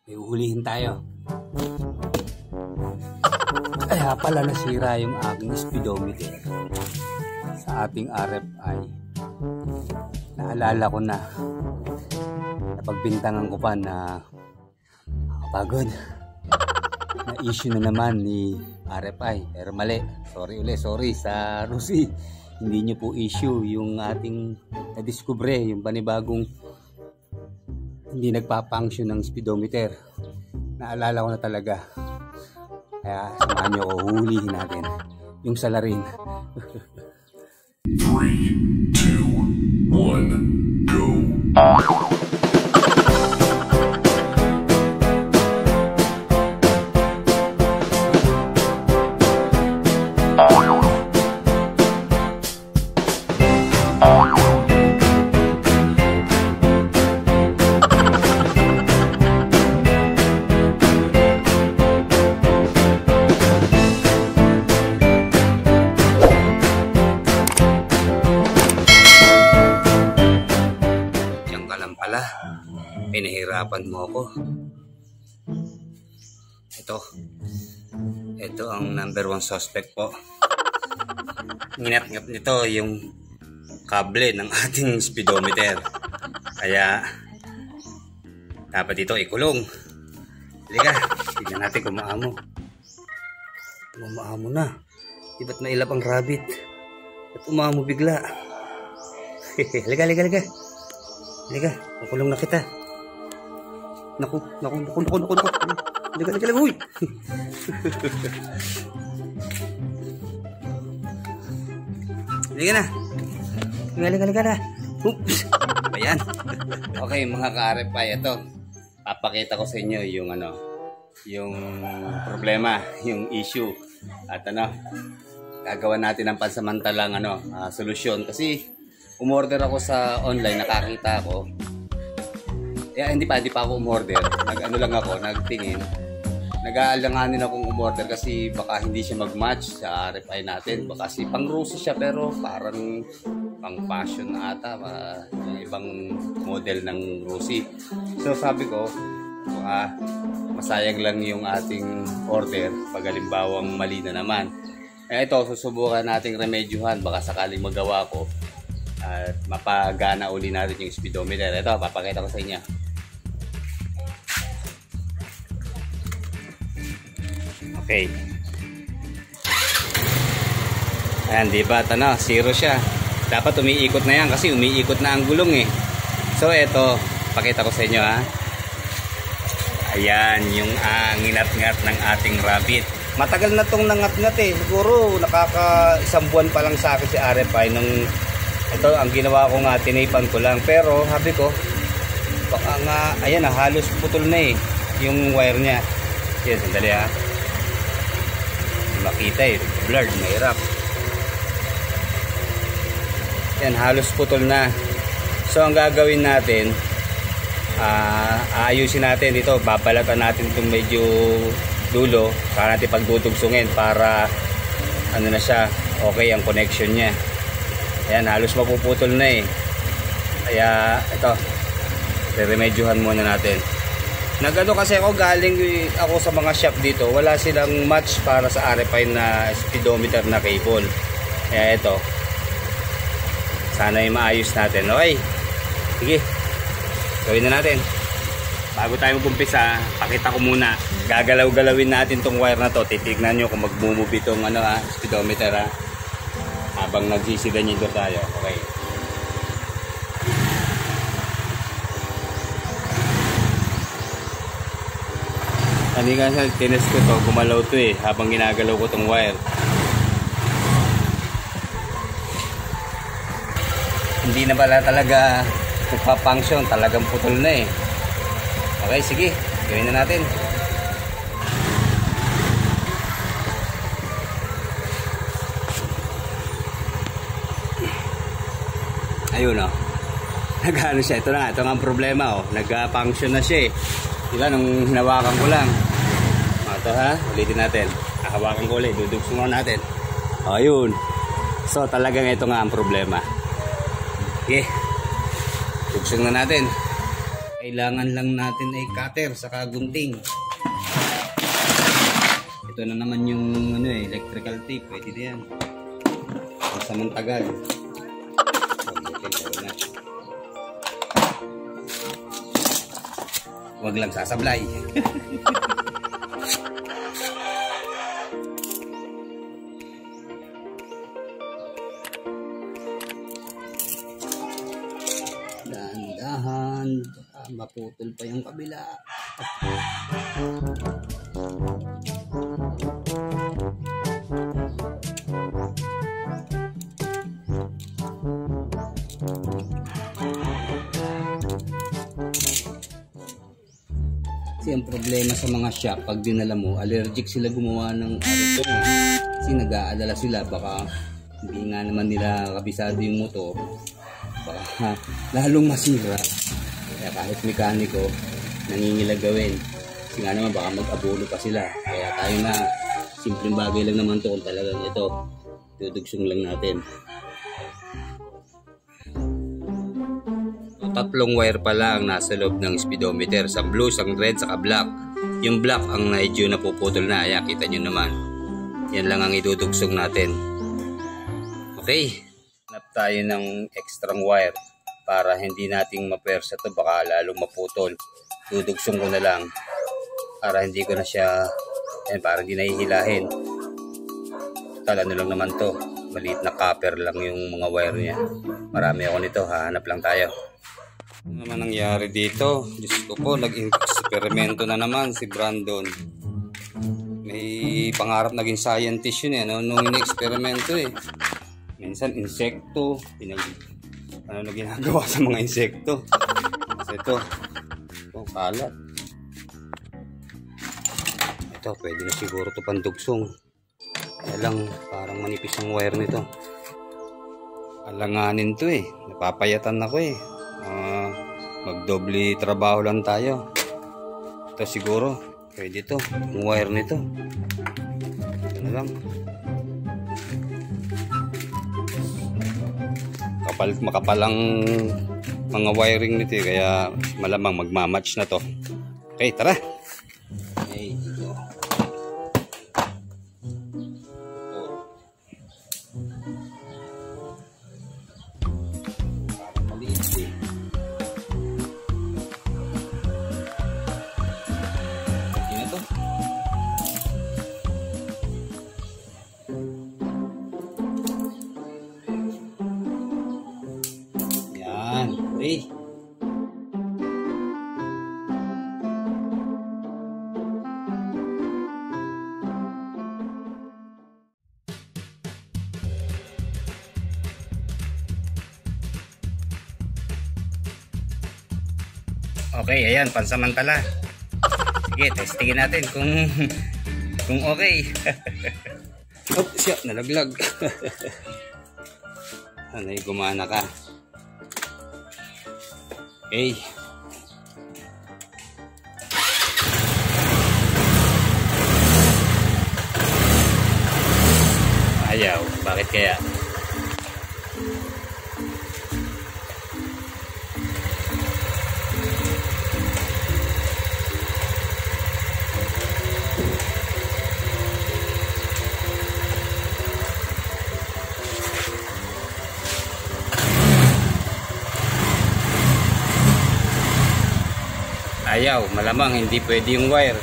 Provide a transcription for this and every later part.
May uhulihin tayo. Kaya pala nasira yung aking speedometer sa ating RFI. Naalala ko na. Napagbintangan ko pa na pagod. Na-issue na naman ni RFI. Pero mali. Sorry sa Rusi. Hindi nyo po issue yung ating na-discover, yung panibagong hindi nagpa-function ng speedometer. Naalala ko na talaga. Kaya samahan nyo ako, huhulihin natin yung salarin. 3, 2, 1, go! Pinahirapan mo ako. Ito ang number 1 suspect po. Nginat-ngat nito yung kable ng ating speedometer. Kaya dapat ito ikulong. Halika, tignan natin kung maamo. Maamo na. Di ba't mailap ang rabbit? At umamo bigla. Halika. Halika, makulong na kita. Naku. Halika, uy. Halika na. Halika na. Oops. Ayan. Okay, mga ka-RFI, ito. Papakita ko sa inyo yung yung problema, yung issue. At gagawa natin ng pansamantalang solusyon. Kasi umorder ako sa online, nakakita ako. Hindi pa ako umorder. Nagtingin. Nag-aalanganin akong umorder kasi baka hindi siya mag-match sa RFI natin. Baka kasi pang Rusi siya pero parang pang fashion ata. Yung ibang model ng Rusi. So sabi ko, masayang lang yung ating order pag halimbawang mali na naman. Kaya ito, susubukan nating remedyohan. Baka sakaling magawa ko at mapagana uli natin yung speedometer. Ito, papakita ko sa inyo. Okay. Ayan, diba? Zero siya. Dapat umiikot na yan kasi umiikot na ang gulong eh. So, ito, pakita ko sa inyo ha. Ayan, yung nginat-ngat ng ating rabbit. Matagal na tong nangat-ngat eh. Siguro, isang buwan pa lang sa akin si RFI nung ito, ang ginawa ko nga, tinipan ko lang. Pero, sabi ko, baka nga, ayan halos putol na eh. Yung wire niya. Yan, sandali ha. Makita eh, blurred, mahirap. Yan, halos putol na. So, ang gagawin natin, aayusin natin dito. Babalatan natin itong medyo dulo para natin pagdudugsungin para na siya, okay ang connection niya. Ayan, halos mapuputol na eh. Kaya ito, remedyohan muna natin. Kasi ako galing ako sa mga shop dito, wala silang match para sa RFI na speedometer na cable. Kaya ito, sana ay maayos natin. Okay, sige, gawin na natin. Bago tayo mag-umpisa, pakita ko muna. Gagalaw-galawin natin tong wire na to. Titignan nyo kung mag-move itong speedometer habang nagsisiganyido tayo. Okay. Kanina sa tinest ko to, gumalaw to eh habang ginagalaw ko tong wire. Hindi na pala talaga nagpa-function, talagang putol na eh. Okay, sige, gawin na natin. Ayun oh. Nag-ano siya, ito nga ang problema oh. Nag-function na siya eh. Diba, nung hinawakan ko lang. Ito ha, ulitin natin. Hawakan ko ulit, dudugsungan natin. Ayun. So talagang ito nga ang problema. Okay. Dugsong na natin. Okay, Kailangan lang natin ay cutter saka gunting. Ito na naman yung electrical tape. Pwede na yan. Basta mantagal. Huwag lang sasablay. Dahan-dahan. Maputol pa yung kabila. Kasi ang problema sa mga shop, pag dinala mo, allergic sila gumawa ng arito. Kasi nag-aalala sila, baka hindi nga naman nila kabisado yung motor, baka lalong masira. Kaya kahit mekaniko, nangingilag gawin. Kasi nga naman baka mag-abulo pa sila. Kaya tayo na, simpleng bagay lang naman to kung talagang ito, dudugsong lang natin. Tatlong wire pala ang nasa loob ng speedometer. Sa blue, sa red, saka black. Yung black ang medyo napuputol na. Ayan, kita nyo naman. Yan lang ang idudugsong natin. Okay. Hanap tayo ng extra wire para hindi nating mapersa to. Baka lalong maputol. Dudugsong ko na lang para hindi ko na siya, para hindi nahihilahin. Tal, ano lang naman to. Maliit na copper lang yung mga wire niya. Marami ako nito. Hahanap lang tayo. Ano naman nangyari dito? Diyos ko po, nag-eksperimento na naman si Brandon. May pangarap naging scientist yun eh, no? Nung in-eksperimento eh. Minsan insekto, ano na ginagawa sa mga insekto. Kasi ito, kalat. Ito, pwede na siguro ito pandugsong. Kaya lang, parang manipis ang wire nito. Alanganin to eh, napapayatan ako eh. Magdoble trabaho lang tayo. Ito siguro pwede to, yung wire nito. Ito na lang. Makapal ang mga wiring nito eh, kaya malamang magmamatch na to. Okay, tara. Okay, dito. Okay. Okay, ayan, pansamantala. Sige, testingin natin kung okay. Oh, siya, nalaglag. Sana'y gumana ka. Okay. Ayaw, bakit kaya? Ayaw, malamang hindi pwede yung wire.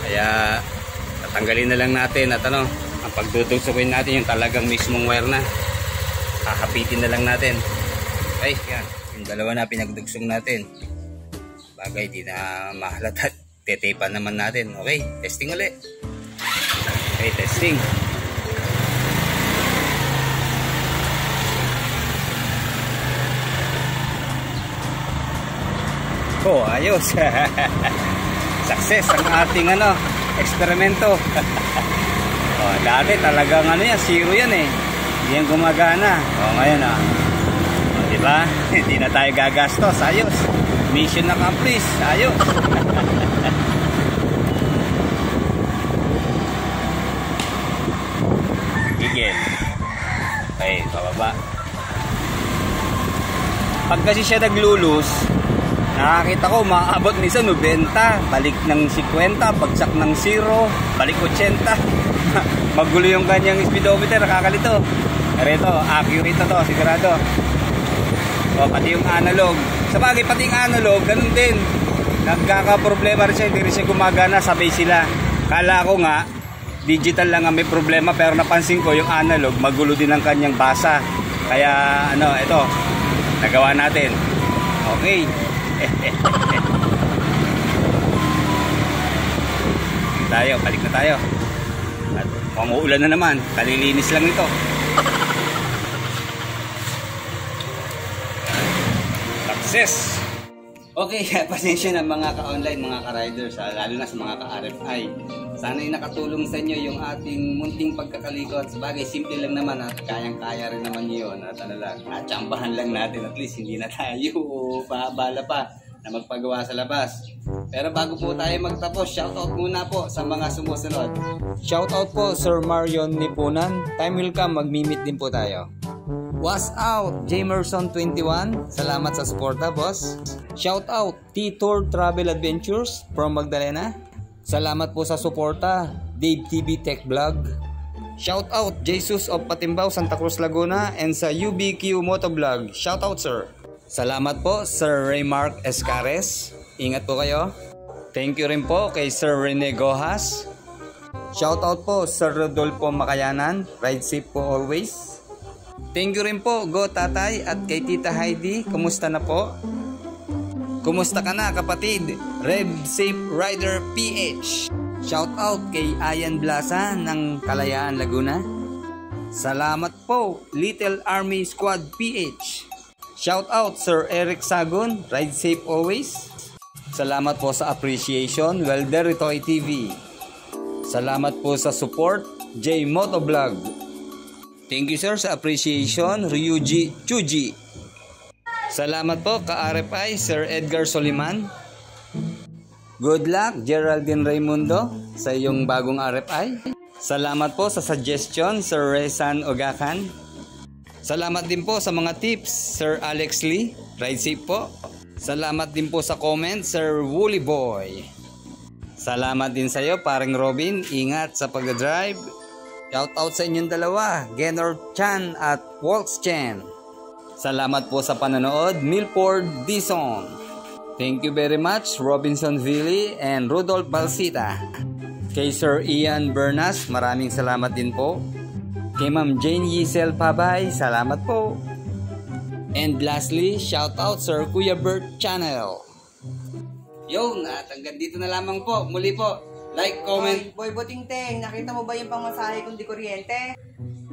Kaya tatanggalin na lang natin at ang pagdudugsugin natin yung talagang mismong wire na. Hahapitin na lang natin. Okay, yan. Yung dalawa na pinagdugsong natin. Bagay, di na mahalata. Tetepan naman natin. Okay, testing ulit. Okay, testing. Oh, ayos. Success ang ating eksperimento. Oh, dati talagang zero yan eh. Hindi yan gumagana. Oh, ngayon oh, di ba? Hindi na tayo gagastos. Ayos. Mission accomplished. Ayos. Gigil. Okay, pababa. Pag kasi siya naglulus, Nakakita ko, maabot minsan 90, balik ng 50, bagsak ng 0, balik 80. Magulo yung kanyang speedometer, nakakalito. Pero ito, accurate na to, sigurado. O, pati yung analog. Sabagay, pati yung analog, ganun din. Nagkakaproblema rin siya, hindi rin siya gumagana, sabay sila. Kala ko nga, digital lang ang may problema, pero napansin ko yung analog, magulo din ang kanyang basa. Kaya, ano, ito, nagawa natin. Okay. Tayo, balik na tayo. At umuulan na naman, kalilinis lang ito. Success. Okay, pasensya na mga ka-online, mga ka-riders, lalo na sa mga ka-RFI. Sana'y nakatulong sa inyo yung ating munting pagkakalikot. Sabagay, simple lang naman at kayang-kaya rin naman yun. At ano lang, natsambahan lang natin, at least hindi na tayo paabala pa na magpagawa sa labas. Pero bago po tayo magtapos, shoutout muna po sa mga sumusunod. Shoutout po Sir Marion Nipunan. Time will come, mag-meet din po tayo. What's out, Jamerson21. Salamat sa suporta, boss. Shoutout T-Tour Travel Adventures from Magdalena. Salamat po sa suporta, Dave TV Tech Vlog. Shoutout Jesus of Patimbao, Santa Cruz, Laguna, and sa UBQ Motovlog. Shoutout, sir. Salamat po Sir Raymark Escares. Ingat po kayo. Thank you rin po kay Sir Rene Gohas. Shoutout po Sir Rodolfo Makayanan. Ride safe po always. Thank you rin po Go Tatay at kay Tita Heidi. Kumusta na po? Kumusta ka na kapatid? Rev Safe Rider PH. Shoutout kay Ayan Blasa ng Kalayaan, Laguna. Salamat po Little Army Squad PH. Shoutout Sir Eric Sagon. Ride safe always. Salamat po sa appreciation Welder Ritoy TV. Salamat po sa support J Motovlog. Thank you sir sa appreciation Ryuji Chuji. Salamat po ka-RFI Sir Edgar Soliman. Good luck Geraldine Raimundo sa iyong bagong RFI. Salamat po sa suggestion Sir Rezan Ogakan. Salamat din po sa mga tips Sir Alex Lee. Ride safe po. Salamat din po sa comment Sir Woolly Boy. Salamat din sa iyo paring Robin. Ingat sa pag-drive. Shoutout sa inyong dalawa, Genor Chan at Waltz Chen. Salamat po sa panonood, Milford Dison. Thank you very much, Robinson Villi and Rudolph Balsita. Kay Sir Ian Bernas, maraming salamat din po. Kay Ma'am Jane Yisel Pabay, salamat po. And lastly, shoutout Sir Kuya Bert Channel. Yun, at hanggang dito na lamang po. Muli po, like, comment. Boy Botingteng, nakita mo ba yung pangmasahe kong di kuryente?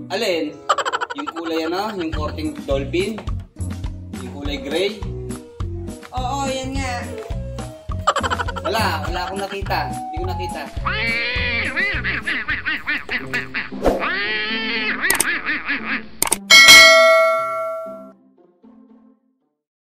Alin? Yung kulay ano? Yung korting dolphin? Yung kulay gray? Oo, yan nga. Wala akong nakita. Hindi ko nakita.